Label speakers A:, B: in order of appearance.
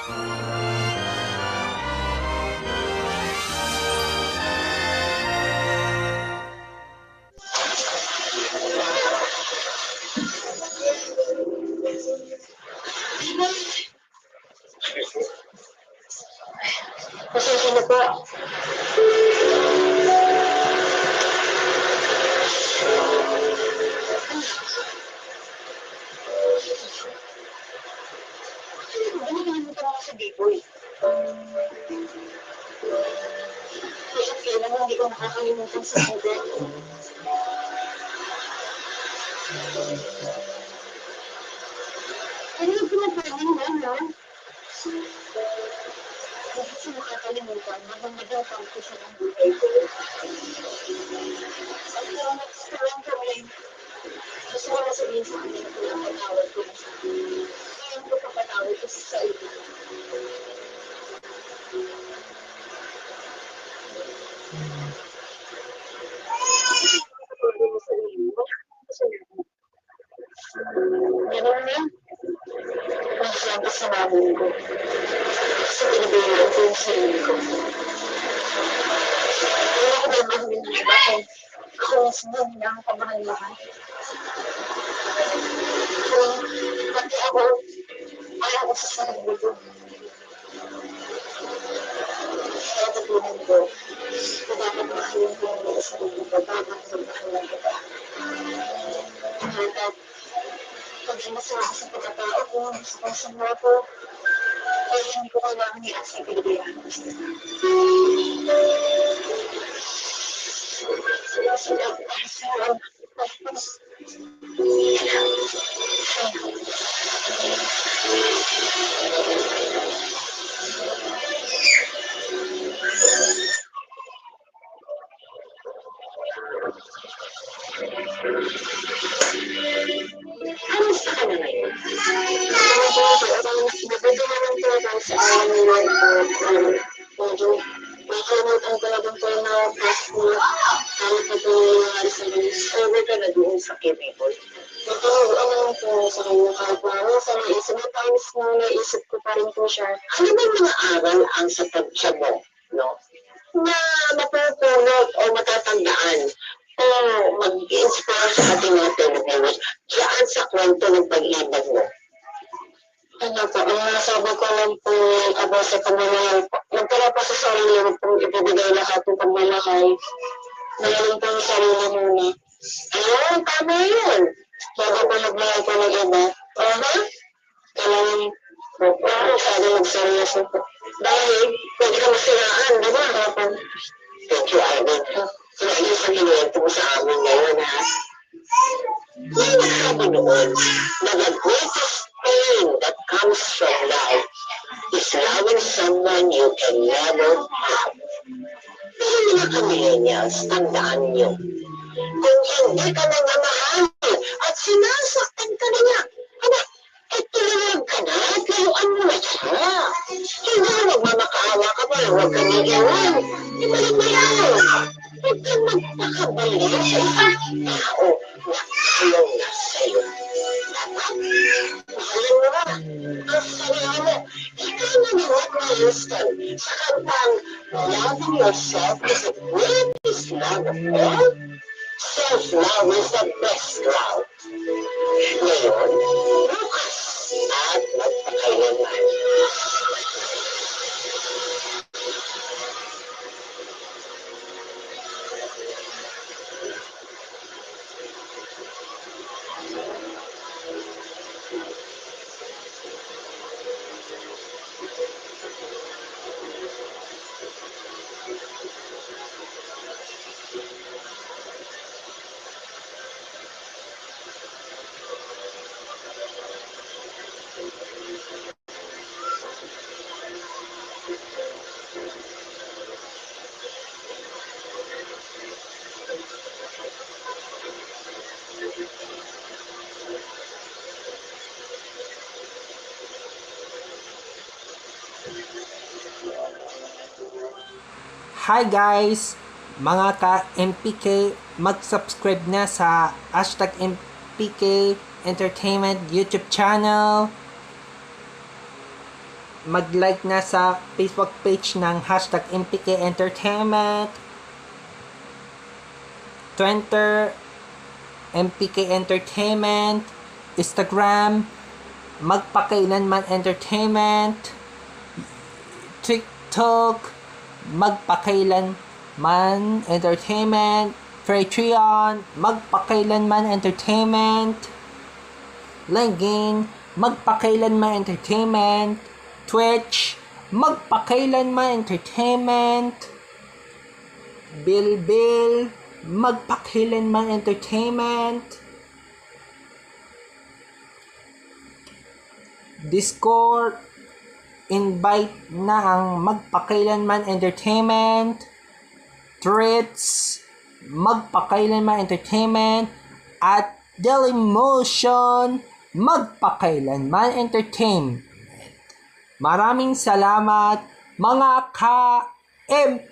A: Pasensya na po. Nakalimutan ako sa Biboy. Kaya kailan mo hindi ko nakakalimutan sa Biboy. Ano yung pinagpanin mo, no? Hindi siya nakakalimutan. Magandang ko siya ng buhay ko. At next time kami, gusto ko na sabihin sa akin kung napatawad ko na siya. Kaya ko papatawad ko sa iyo. Ganun na. Masyado sa namin ko. Sa pinabilang ko yung sarili ko. Kaya ako naman minahal ako. Ako mismo na ang pamahalahan. Kaya pati ako, ayaw ko sa sarili ko. Kaya natutunan ko na dapat mahalin ko ang sarili ko bago magmahalan kita. At pag sinasama sa pagkatao ko, sa konsumo ko, kaya hindi ko kailangan i-asa pinagayaan ko sila. Kamusta ka na ngayon? Nabigyan naman talaga sa amin medyo may kalimutan ko na bang po na past mo kahit na po nangyari sa news. Over ka na doon sa K-People. Nagkaroon naman po sa kanya kahit na minsan naisip na times na naisip ko pa rin po siya. Ano ba yung mga aral ang sa pagtya mo, no? Na mapupulot o matatandaan o mag-inspire sa ating mga Pilipinos diyan sa kwento ng pag-ibig mo? Ano po, ang nasabi ko lang po about sa pagmamahal po. Nagtala po sa sarili mo pong ibibigay lahat ng pagmamahal. Magaling po yung sarili muna. Ayun, tama yun. Bago po nagmahal po ng iba. Kailangan po, masyado magseryoso po. Dahil, pwede ka masiraan, di ba? Thank you, Ivan. Sinabi sa minuto mo sa amin ngayon, ha? May nasabi noon na the greatest pain that comes from life is loving someone you can never have. Pero mga ka-millennials, tandaan nyo, kung hindi ka na namahal at sinasaktan ka na niya, tulungan ka na at layuan mo na siya. Hindi na magmamakaawa ka pa, huwag ka nag-iwan. Ibalik mo yan. Huwag kang magpakabali sa isang tao na ayaw na sa'yo. Dapat, mahalin mo na ang sarili mo. Ikaw na ni Whitney Houston sa kantang Loving Yourself is the greatest love of all. Self-love is the best love. Ngayon, bukas at magpakailanman.
B: Hi guys! Mga ka-MPK, mag-subscribe na sa #MPK Entertainment YouTube channel. mag-like na sa Facebook page ng hashtag MPK Entertainment, Twitter, MPK Entertainment, Instagram, Magpakailanman Entertainment, TikTok, Magpakailanman Entertainment, Patreon, Magpakailanman Entertainment, LinkedIn, Magpakailanman Entertainment, Twitch, Magpakailanman Entertainment, Bilbil, Magpakailanman Entertainment, Discord, invite na ang Magpakailanman Entertainment, Threads, Magpakailanman Entertainment, at Dailymotion, Magpakailanman Entertainment. Maraming salamat mga ka-MPK!